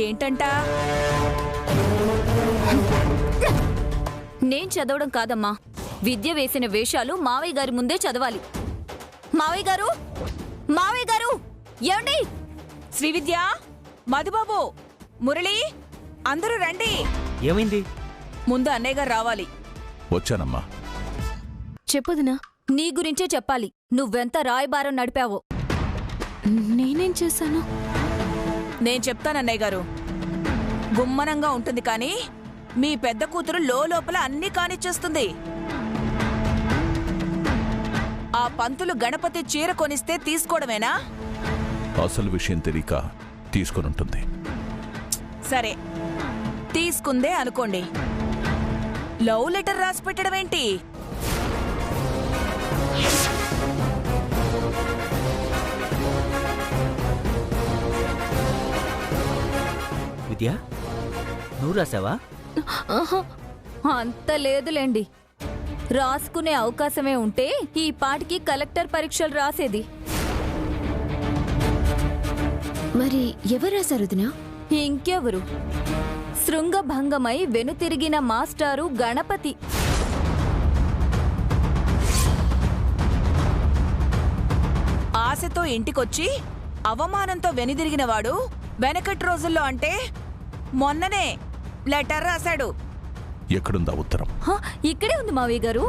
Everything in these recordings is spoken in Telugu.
ఏంటంట? నేను చదవడం కాదమ్మా, విద్య వేసిన వేషాలు మావయ్య గారి ముందే చదవాలి. మావయ్య గారు, మావయ్య గారు, ఏమండి? శ్రీవిద్య, మధుబాబు, మురళి, అందరూ రండి. ఏమైంది? ముందు అన్నయ్య గారు రావాలి. వచ్చానమ్మా. చెప్పొదినా. నీ గురించే చెప్పాలి. నువ్వెంత రాయబారం నడిపావో. నేనేం చేశాను? నేను చెప్తానన్నయ్య గారు. గుమ్మనంగా ఉంటుంది కానీ మీ పెద్ద కూతురు లోపల అన్నీ కానిచ్చేస్తుంది. ఆ పంతులు గణపతి చీర కొనిస్తే తీసుకోవడమేనా? అసలు విషయం తెలియక తీసుకొనుంటుంది. సరే, తీసుకుందే అనుకోండి. లవ్ లెటర్ రాసి పెట్టడం ఏంటి? విద్య, నువ్వు రాసావా? అంత లేదులేండి. రాసుకునే అవకాశమే ఉంటే ఈ పాటికి కలెక్టర్ పరీక్షలు రాసేది. మరి ఎవరు రాశారు వదినా? ఇంకెవరు? శృంగభంగమై వెనుతిరిగిన మాస్టారు గణపతి. ఆశతో ఇంటికొచ్చి అవమానంతో వెనుదిరిగినవాడు వెనకటి రోజుల్లో అంటే మొన్ననే లెటర్ రాశాడు. ఎక్కడుందా ఉత్తరం? ఇక్కడే ఉంది మావయ్య గారు.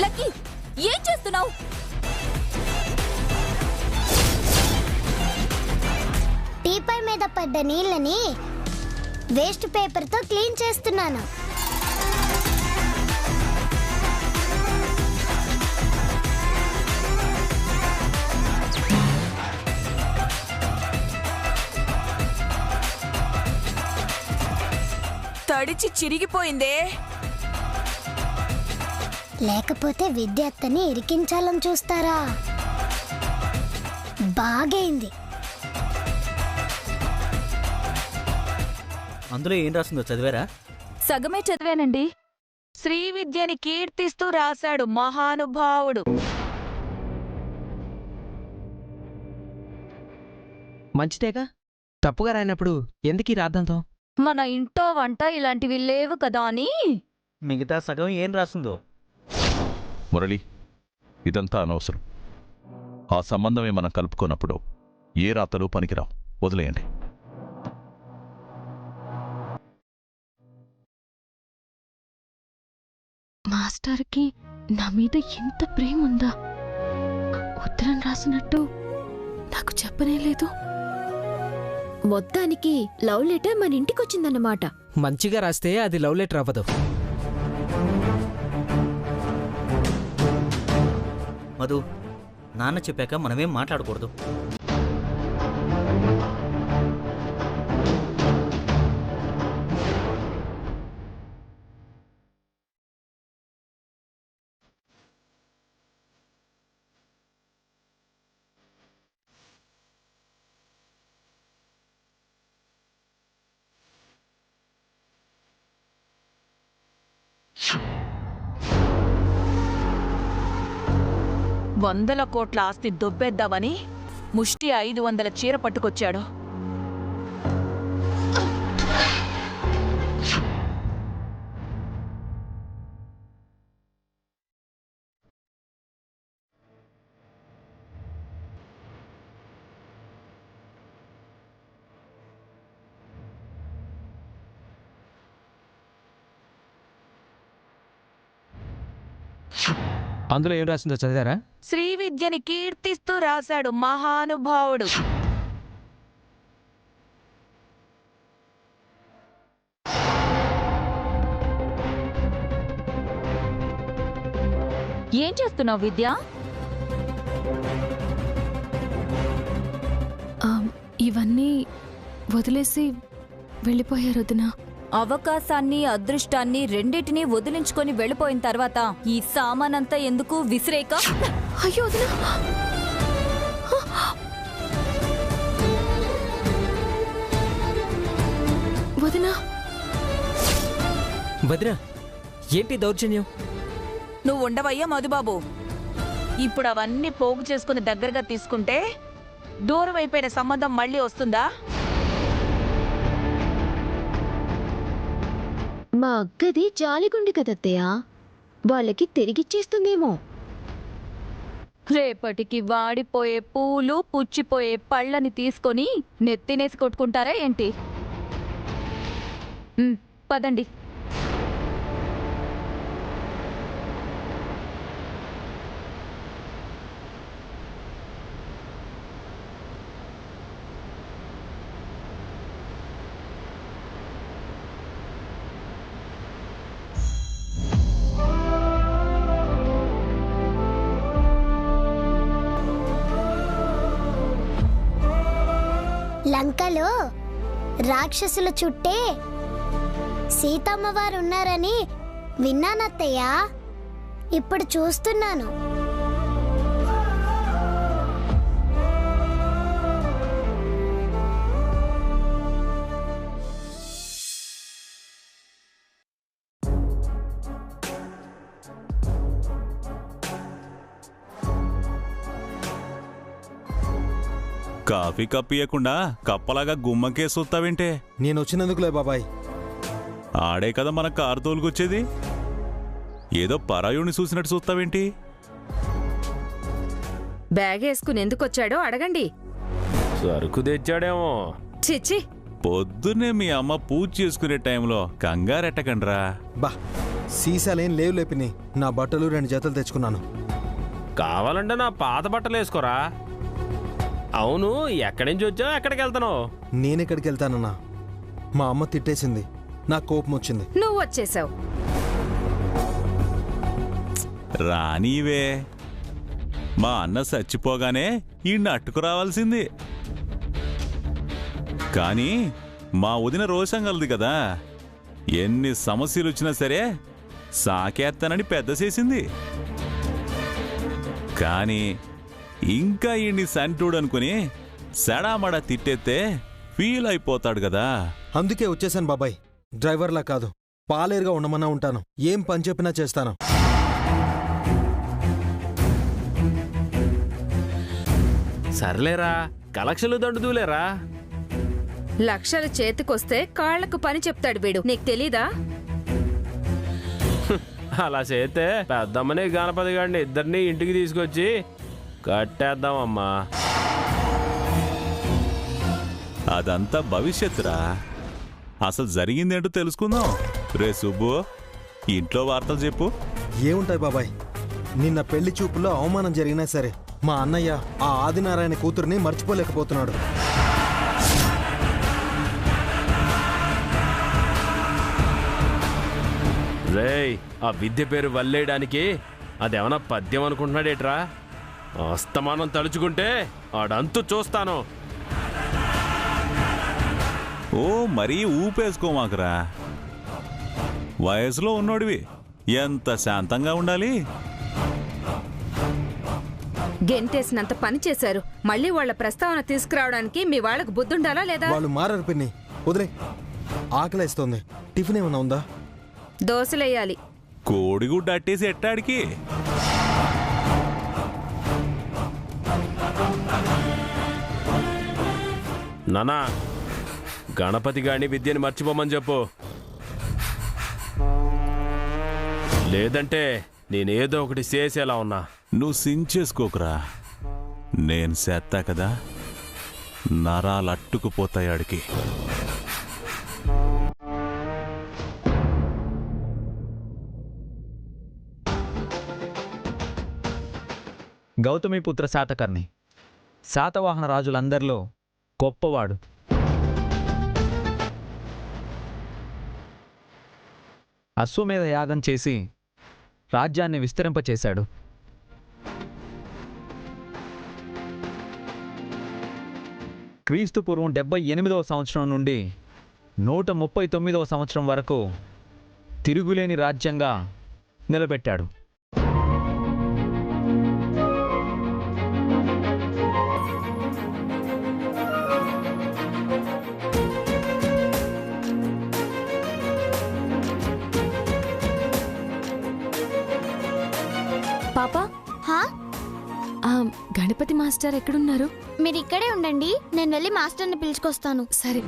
లక్కీ, ఏం చేస్తున్నావు? టీపై మీద పడ్డ నీళ్ళని వేస్ట్ పేపర్తో క్లీన్ చేస్తున్నాను. తడిచి చిరిగిపోయిందే. లేకపోతే విద్యార్థిని ఇరికించాలని చూస్తారా? బాగైంది. అందులో ఏం రాసిందో చదివారా? సగమే చదివానండి. శ్రీ విద్యని కీర్తిస్తూ రాశాడు మహానుభావుడు. మంచిదేగా, తప్పుగా రాయినప్పుడు ఎందుకీ రాద్దాంతో? మన ఇంటో వంట ఇలాంటివి లేవు కదా అని. మిగతా సగం ఏం రాసిందో? మురళి, ఇదంతా అనవసరం. ఆ సంబంధమే మనం కలుపుకోనప్పుడు ఏ రాతలు పనికిరావు. వదిలేయండి. మాస్టర్కి నా మీద ఎంత ప్రేమ ఉందా? ఉత్తరం రాసినట్టు నాకు చెప్పనే లేదు. మొత్తానికి లవ్ లెటర్ మన ఇంటికొచ్చిందన్నమాట. మంచిగా రాస్తే అది లవ్ లెటర్ అవ్వదు. మధు, నాన్న చెప్పాక మనమేం మాట్లాడకూడదు. వందల కోట్ల ఆస్తి దొబ్బేద్దామని ముష్టి 500 చీర పట్టుకొచ్చాడు. అందులో ఏం రాసిందో చదివారా? శ్రీ విద్యని కీర్తిస్తూ రాశాడు మహానుభావుడు. ఏం చేస్తున్నావు విద్య? ఇవన్నీ వదిలేసి వెళ్ళిపోయారు వదినా. అవకాశాన్ని అదృష్టాన్ని రెండిటినీ వదిలించుకొని వెళ్ళిపోయిన తర్వాత ఈ సామానంతా ఎందుకు విసిరేక? అయ్యో వదినా, వదినా. వదినా, ఏంటి దౌర్జన్యం? నువ్వు ఉండవయ్యా మధుబాబు. ఇప్పుడు అవన్నీ పోగు చేసుకుని దగ్గరగా తీసుకుంటే దూరం అయిపోయిన సంబంధం మళ్ళీ వస్తుందా? మా అక్కది జాలిగుండి కదత్తయ్య, వాళ్ళకి తిరిగిచ్చేస్తుందేమో. రేపటికి వాడిపోయే పూలు పుచ్చిపోయే పళ్ళని తీసుకొని నెత్తినేసి కొట్టుకుంటారా ఏంటి? పదండి. లంకలో రాక్షసుల చుట్టే సీతమ్మవారు ఉన్నారని విన్నానత్తయ్య. ఇప్పుడు చూస్తున్నాను. కాఫీ కప్పియకుండా కప్పలాగా గుమ్మకే చూస్తావేంటే? నేను వచ్చినందుకులే బాబాయ్. ఆడే కదా మన కారు తోలుకొచ్చేది. ఏదో పరాయుణ్ణి చూసినట్టు చూస్తావేంటి? బ్యాగ్ వేసుకుని ఎందుకొచ్చాడో అడగండి. సరుకు తెచ్చాడేమో. చిచ్చి, పొద్దున్నే మీ అమ్మ పూజ చేసుకునే టైంలో కంగారెట్టకండ్రా. బా, సీసాలేం లేవు లేపిని. నా బట్టలు 2 జతలు తెచ్చుకున్నాను. కావాలంటే నా పాత బట్టలు వేసుకోరా. అవును, ఎక్కడి నుంచి వచ్చావు, ఎక్కడికి వెళ్తున్నావు? నేనెక్కడికి వెళ్తానన్నా? మా అమ్మ తిట్టేసింది, నాకు కోపం వచ్చింది. నువ్వు వచ్చేసావు. రానీవే, మా అన్న చచ్చిపోగానే ఈయన్ని అట్టుకురావాల్సింది. కానీ మా వదిన రోషంగలది కదా, ఎన్ని సమస్యలు వచ్చినా సరే సాకేస్తానని పెద్ద చేసింది. కానీ ఇంకా ఈయన్ని సంటూడు అనుకుని సెడామడా తిట్టేస్తే ఫీల్ అయిపోతాడు కదా. అందుకే వచ్చేసాను బాబాయ్. డ్రైవర్లా కాదు, పాలేరుగా ఉండమన్నా ఉంటాను. ఏం పని చెప్పినా చేస్తాను. సర్లేరా, కలెక్షన్లు దండుదూలేరా. లక్షలు చేతికొస్తే కాళ్లకు పని చెప్తాడు వీడు, నీకు తెలీదా? అలా చేస్తే పెద్దమ్మని గణపతి గారిని ఇద్దరిని ఇంటికి తీసుకొచ్చి కట్టేద్దామమ్మా. అదంతా భవిష్యత్తురా. అసలు జరిగిందేంటో తెలుసుకుందాం. రే సుబ్బు, ఇంట్లో వార్తలు చెప్పు. ఏముంటాయి బాబాయ్, నిన్న పెళ్లి చూపుల్లో అవమానం జరిగినా సరే మా అన్నయ్య ఆ ఆదినారాయణ కూతుర్ని మర్చిపోలేకపోతున్నాడు. రేయ్, ఆ విద్య పేరు వల్లేయడానికి అదేమన్నా పద్యం అనుకుంటున్నాడేట్రా? అస్తమానం తలుచుకుంటే ఆడంతు చూస్తాను. ఓ మరీ ఊపేసుకోమాకరా. వయసులో ఉన్నోడివి, ఎంత శాంతంగా ఉండాలి. గెంటేసినంత పని చేశారు, మళ్ళీ వాళ్ళ ప్రస్తావన తీసుకురావడానికి మీ వాళ్ళకు బుద్ధుండాలా లేదా? వాళ్ళు మారారు పిన్ని, వదిలే. ఆకలేస్తోంది, టిఫిన్ ఏమన్నా ఉందా? దోశలేయాలి. కోడిగుడ్డు అట్టేసి ఎట్టాడికి? నానా, గణపతి గారిని విద్యని మర్చిపోమని చెప్పు. లేదంటే నేనేదో ఒకటి చేసేలా ఉన్నా. నువ్వు సించేసుకోకురా, నేను చేస్తా కదా. నరాలు అట్టుకుపోతాయి ఆడికి. గౌతమిపుత్ర శాతకర్ణి, శాతవాహన రాజులందరిలో గొప్పవాడు. అశ్వమేధ యాగం చేసి రాజ్యాన్ని విస్తరింపచేశాడు. క్రీస్తు పూర్వం 78వ సంవత్సరం నుండి 139వ సంవత్సరం వరకు తిరుగులేని రాజ్యంగా నిలబెట్టాడు. పాపా, హా గణపతి మాస్టర్ ఎక్కడున్నారు? మీరు ఇక్కడే ఉండండి, నేను వెళ్ళి మాస్టర్ని పిలుచుకొస్తాను. సరే.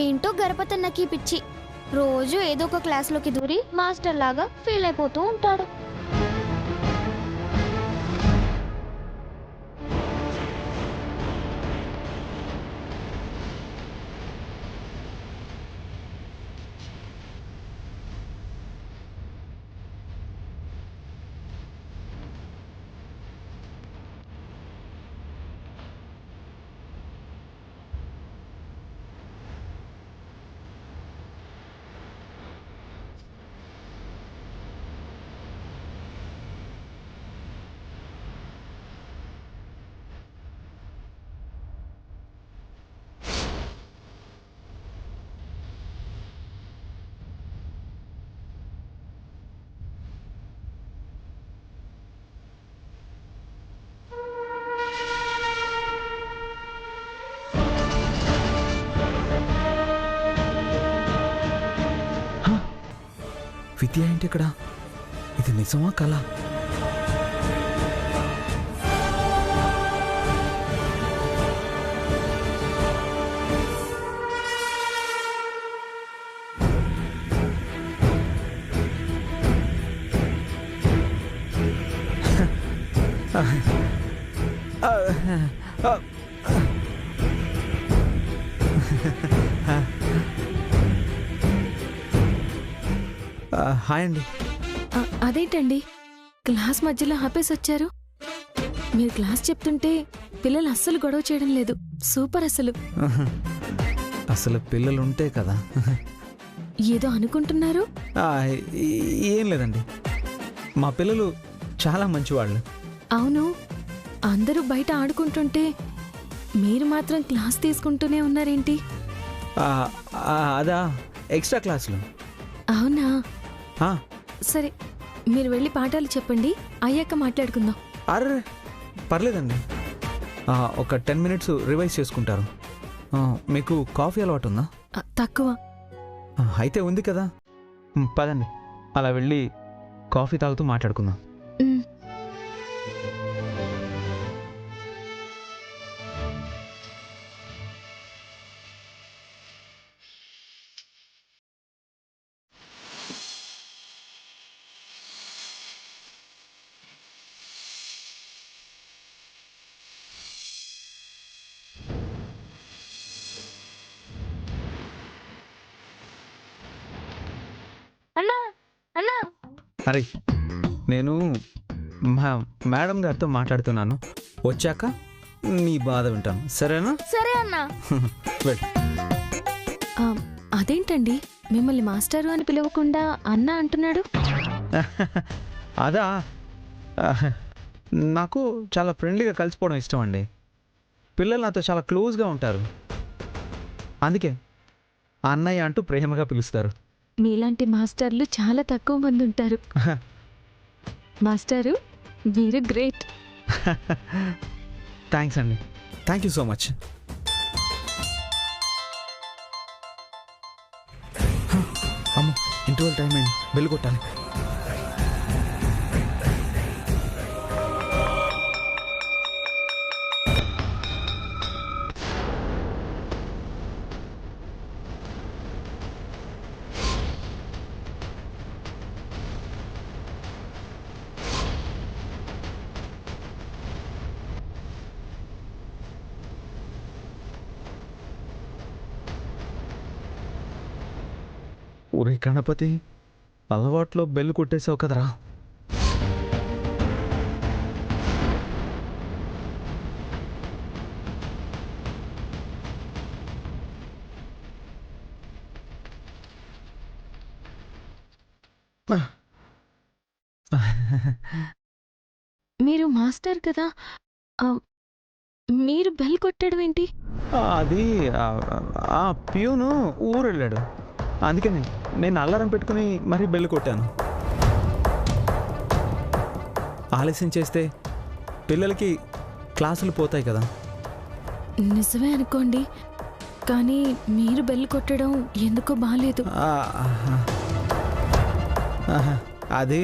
ఏంటో గణపతన్నకి పిచ్చి, రోజు ఏదో ఒక క్లాస్లోకి దూరి మాస్టర్ లాగా ఫీల్ అయిపోతూ ఉంటాడు. విద్య ఏంటి ఇక్కడ? ఇది నిజమా కళ? హాయ్ అండి. అదేంటండి క్లాస్ మధ్యలో ఆపేసి వచ్చారు? మీరు క్లాస్ చెప్తుంటే పిల్లలు అస్సలు గొడవ చేయడం లేదు. సూపర్ అసలు. అసలు పిల్లలు ఉంటే కదా. ఏదో అనుకుంటున్నారు? ఏం లేదండి, మా పిల్లలు చాలా మంచివాళ్ళు. అవును, అందరూ బయట ఆడుకుంటుంటే మీరు మాత్రం క్లాస్ తీసుకుంటూనే ఉన్నారేంటి? అదా, ఎక్స్ట్రా క్లాసులు. అవునా? సరే, మీరు వెళ్ళి పాఠాలు చెప్పండి, అయ్యాక మాట్లాడుకుందాం. అర్రే పర్లేదండి, ఒక 10 minutes రివైజ్ చేసుకుంటారు. మీకు కాఫీ అలవాటు ఉందా? తక్కువ. అయితే ఉంది కదా, పదండి అలా వెళ్ళి కాఫీ తాగుతూ మాట్లాడుకుందాం. అరే, నేను మేడం గారితో మాట్లాడుతున్నాను, వచ్చాక నీ బాధ వింటాను, సరేనా? సరే అన్నా. అదేంటండి మిమ్మల్ని మాస్టారు అని పిలవకుండా అన్న అంటున్నాడు? అదా, నాకు చాలా ఫ్రెండ్లీగా కలిసిపోవడం ఇష్టం అండి. పిల్లలు నాతో చాలా క్లోజ్గా ఉంటారు, అందుకే అన్నయ్య అంటూ ప్రేమగా పిలుస్తారు. మీలాంటి మాస్టర్లు చాలా తక్కువ మంది ఉంటారు. మాస్టారు, మీరు గ్రేట్. థ్యాంక్స్ అండి, థ్యాంక్ యూ సో మచ్. అమ్మో, ఇంటర్వెల్ టైం అయింది, బెల్ కొట్టాలి. ఒరే గణపతి, అలవాట్లో బెల్లు కొట్టేసావు కదరా. మీరు మాస్టర్ కదా, ఆ, మీరు బెల్ కొట్టడం ఏంటి? అది ప్యూను ఊరు వెళ్ళాడు, అందుకని నేను అలారం పెట్టుకుని మరీ బెల్ కొట్టాను. ఆలస్యం చేస్తే పిల్లలకి క్లాసులు పోతాయి కదా. నిజమే అనుకోండి, కానీ మీరు బెల్ కొట్టడం ఎందుకో బాలేదు. అది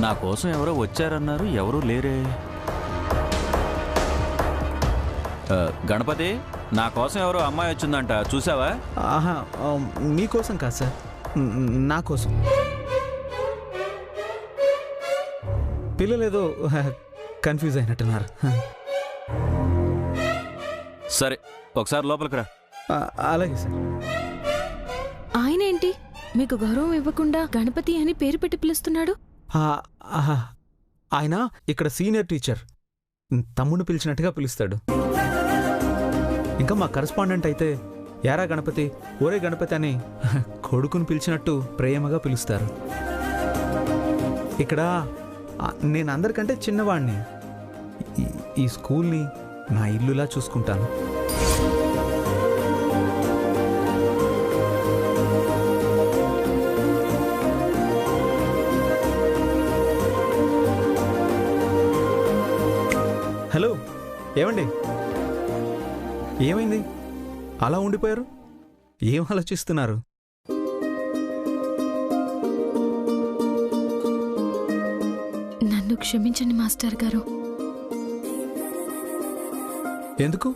నా కోసం ఎవరో వచ్చారన్నారు, ఎవరూ లేరే. గణపతి, నా కోసం ఎవరో అమ్మాయి వచ్చిందంట, చూసావా? మీకోసం కాదు సార్, నా కోసం. పిల్లలు ఏదో కన్ఫ్యూజ్ అయినట్టున్నారు. సరే, ఒకసారి లోపలికి రా. అలాగే సార్. ఆయన ఏంటి మీకు గౌరవం ఇవ్వకుండా గణపతి అని పేరు పెట్టి పిలుస్తున్నాడు? ఆయన ఇక్కడ సీనియర్ టీచర్, తమ్ముడు పిలిచినట్టుగా పిలుస్తాడు. ఇంకా మా కరెస్పాండెంట్ అయితే యారా గణపతి, ఒరే గణపతి అని కొడుకుని పిలిచినట్టు ప్రేమగా పిలుస్తారు. ఇక్కడ నేను అందరికంటే చిన్నవాడిని. ఈ స్కూల్ని నా ఇల్లులా చూసుకుంటాను. హలో, ఏమండి, ఏమైంది అలా ఉండిపోయారు? ఏం ఆలోచిస్తున్నారు? నన్ను క్షమించండి మాస్టర్ గారు. ఎందుకు?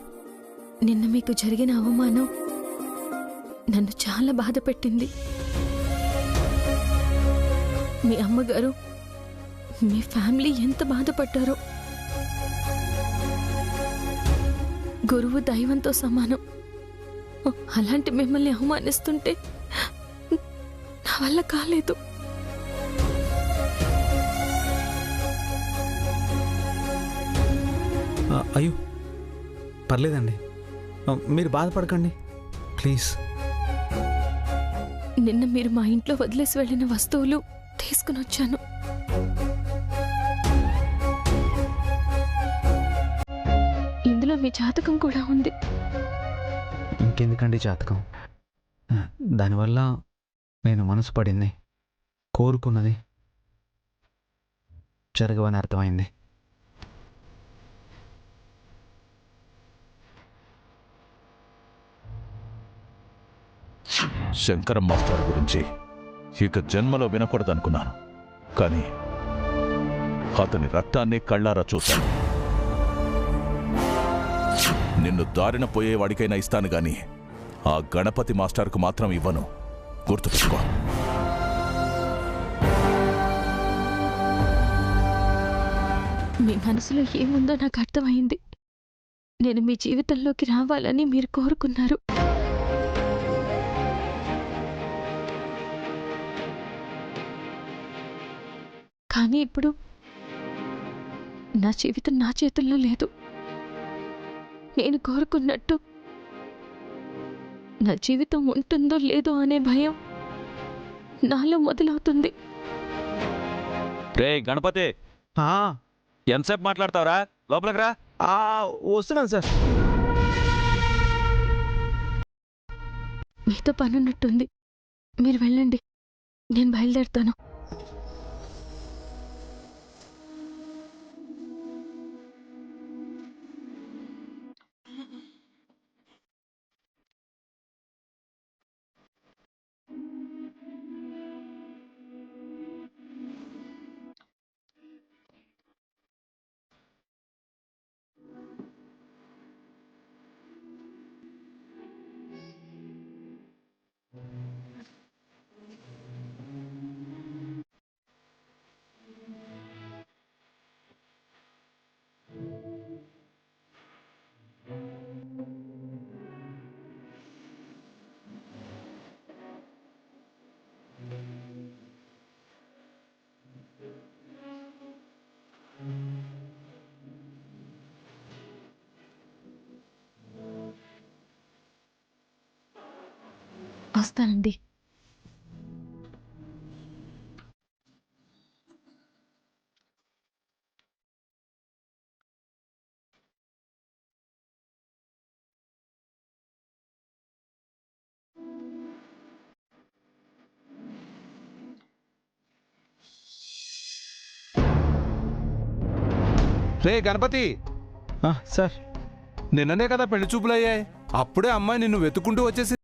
నిన్న మీకు జరిగిన అవమానం నన్ను చాలా బాధ పెట్టింది. మీ అమ్మగారు, మీ ఫ్యామిలీ ఎంత బాధపడ్డారో. గురువు దైవంతో సమానం, అలాంటి మిమ్మల్ని అవమానిస్తుంటే నా వల్ల కాలేదు. అయ్యో పర్లేదండి, మీరు బాధపడకండి ప్లీజ్. నిన్న మీరు మా ఇంట్లో వదిలేసి వెళ్ళిన వస్తువులు తీసుకుని వచ్చాను. ఇందులో మీ జాతకం కూడా ఉంది. ఇంకెందుకండి జాతకం? దానివల్ల నేను మనసు పడింది, కోరుకున్నది జరగవని అర్థమైంది. శంకరం మాస్టర్ గురించి ఇక జన్మలో వినకూడదనుకున్నాను, కానీ అతని రక్తాన్ని కళ్ళారా చూశాను. నిన్ను దారిన పోయేవాడికైనా ఇస్తాను గాని ఆ గణపతి మాస్టర్కు మాత్రం ఇవ్వను, గుర్తుపెట్టుకో. మీ మనసులో ఏముందో నాకు అర్థమైంది. నేను మీ జీవితంలోకి రావాలని మీరు కోరుకున్నారు. కానీ ఇప్పుడు నా జీవితం నా చేతుల్లో లేదు. నేను కోరుకున్నట్టు నా జీవితం ఉంటుందో లేదో అనే భయం నాలో మొదలవుతుంది. రే గణపతి, ఎంతసేపు మాట్లాడతావురా? లోపలికి రా. వస్తున్నాను సార్. మీతో పనున్నట్టుంది, మీరు వెళ్ళండి, నేను బయలుదేరుతాను. వస్తానండి. రే గణపతి, సార్ నిన్ననే కదా పెళ్లి చూపులయ్యాయి, అప్పుడే అమ్మాయి నిన్ను వెతుక్కుంటూ వచ్చేసి.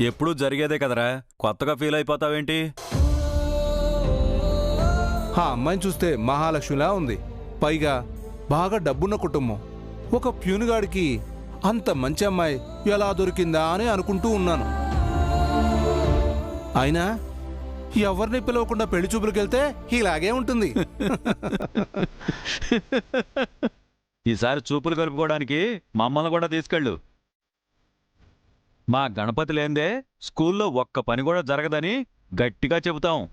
ఎప్పుడు జరిగేదే కదరా, కొత్తగా ఫీల్ అయిపోతావేంటి? ఆ అమ్మాయిని చూస్తే మహాలక్ష్మిలా ఉంది. పైగా బాగా డబ్బున్న కుటుంబం. ఒక ప్యూనుగాడికి అంత మంచి అమ్మాయి ఎలా దొరికిందా అని అనుకుంటూ ఉన్నాను. అయినా ఎవరిని పిలవకుండా పెళ్లి చూపులకెళ్తే ఇలాగే ఉంటుంది. ఈసారి చూపులు కలుపుకోవడానికి మమ్మల్ని కూడా తీసుకెళ్ళు. మా గణపతి లేందే స్కూల్లో ఒక్క పని కూడా జరగదని గట్టిగా చెబుతాం.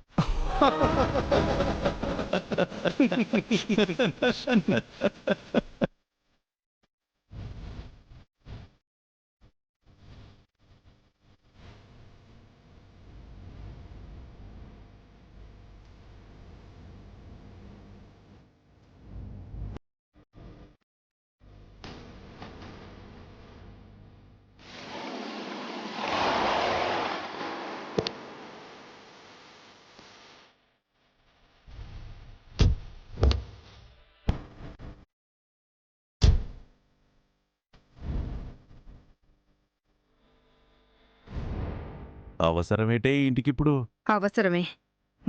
అవసరమేటే ఇంటికిప్పుడు? అవసరమే.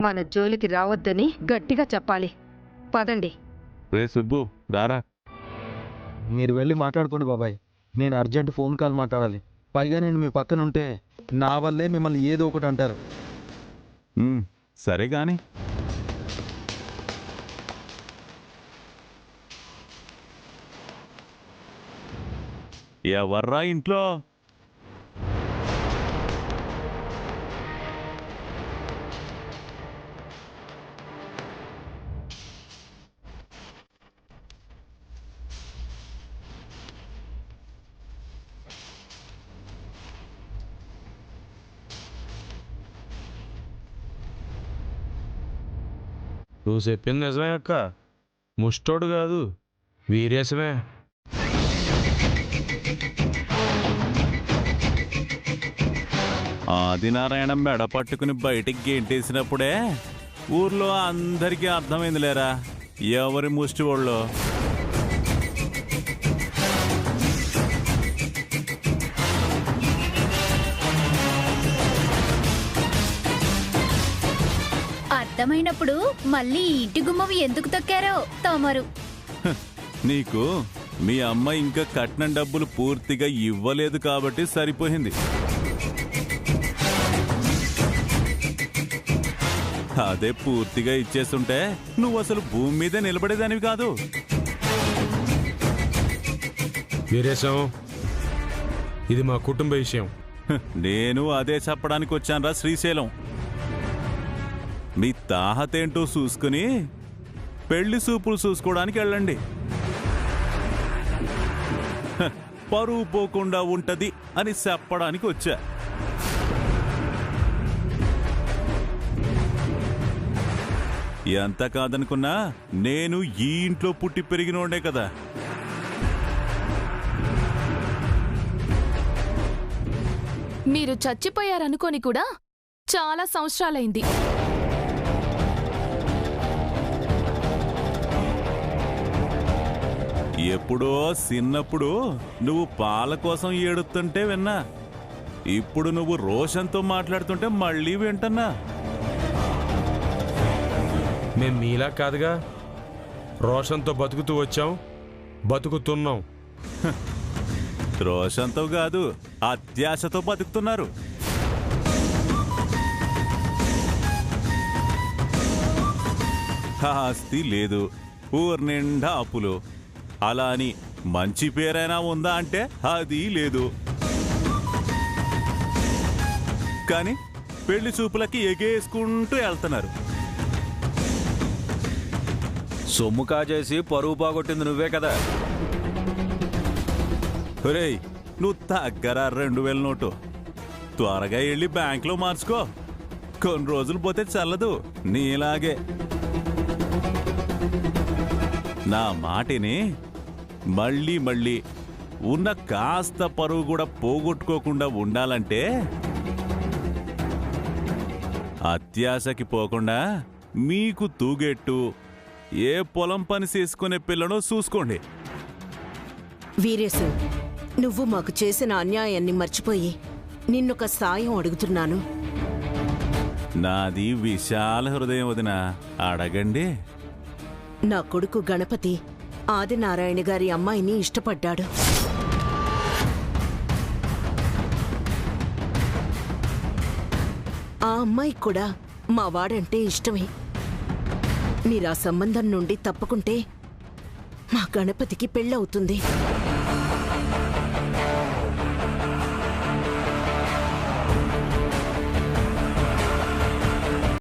మన జోలికి రావద్దని గట్టిగా చెప్పాలి. పదండి. రే సుబ్బు, రారా. మీరు వెళ్ళి మాట్లాడుకోండి బాబాయ్, నేను అర్జెంట్ ఫోన్ కాల్ మాట్లాడాలి. పైగా నేను మీ పక్కన ఉంటే నా వల్లే మిమ్మల్ని ఏదో ఒకటి అంటారు. సరే గాని. ఎవర్రా ఇంట్లో? నువ్వు చెప్పింది నిజమే అక్క, ముష్టోడు కాదు, వీరేశమే. ఆదినారాయణ మెడ పట్టుకుని బయటికి గెంటేసినప్పుడే ఊర్లో అందరికీ అర్థమైంది లేరా ఎవరి ముష్టి వాళ్ళు. అర్థమైనప్పుడు మళ్ళీ ఇంటి గుమ్మవి ఎందుకు తొక్కారో తమరు. నీకు మీ అమ్మ ఇంకా కట్నం డబ్బులు పూర్తిగా ఇవ్వలేదు కాబట్టి సరిపోయింది. అదే పూర్తిగా ఇచ్చేస్తుంటే నువ్వు అసలు భూమి మీదే నిలబడేదానివి కాదు. వీరేశం, ఇది మా కుటుంబ విషయం. నేను అదే చెప్పడానికి వచ్చానురా శ్రీశైలం. మీ తాహతేంటో చూసుకుని పెళ్లి చూపులు చూసుకోవడానికి వెళ్ళండి. పరువు పోకుండా ఉంటది అని చెప్పడానికి వచ్చా. ఎంత కాదనుకున్నా నేను ఈ ఇంట్లో పుట్టి పెరిగినోడే కదా. మీరు చచ్చిపోయారనుకోని కూడా చాలా సంవత్సరాలైంది. ఎప్పుడో చిన్నప్పుడు నువ్వు పాల కోసం ఏడుతుంటే విన్నా. ఇప్పుడు నువ్వు రోషన్తో మాట్లాడుతుంటే మళ్ళీ వింటన్నా. మేం మీలా కాదుగా, రోషన్తో బతుకుతూ వచ్చాం, బతుకుతున్నాం. రోషన్తో కాదు, అత్యాశతో బతుకుతున్నారు. ఆస్తి లేదు, ఊరు నిండా అప్పులు. అలా అని మంచి పేరైనా ఉందా అంటే అది లేదు. కానీ పెళ్లి చూపులకి ఎగేసుకుంటూ వెళ్తున్నారు. సొమ్ము కాజేసి పరువు బాగొట్టింది నువ్వే కదా. ఒరేయ్, నువ్వు తగ్గరా 2000 నోటు. త్వరగా వెళ్ళి బ్యాంకులో మార్చుకో. కొన్ని రోజులు పోతే చల్లదు నీలాగే. నా మాటిని మళ్ళీ మళ్ళీ ఉన్న కాస్త పరువు కూడా పోగొట్టుకోకుండా ఉండాలంటే అత్యాశకి పోకుండా మీకు తూగెట్టు ఏ పొలం పని చేసుకునే పిల్లను చూసుకోండి. వీరేశు, నువ్వు మాకు చేసిన అన్యాయాన్ని మర్చిపోయి నిన్నొక సాయం అడుగుతున్నాను. నాది విశాల హృదయం వదినా, అడగండి. నా కొడుకు గణపతి ఆదినారాయణ గారి అమ్మాయిని ఇష్టపడ్డాడు. ఆ అమ్మాయికి కూడా మా వాడంటే ఇష్టమే. మీరా సంబంధం నుండి తప్పుకుంటే మా గణపతికి పెళ్ళవుతుంది.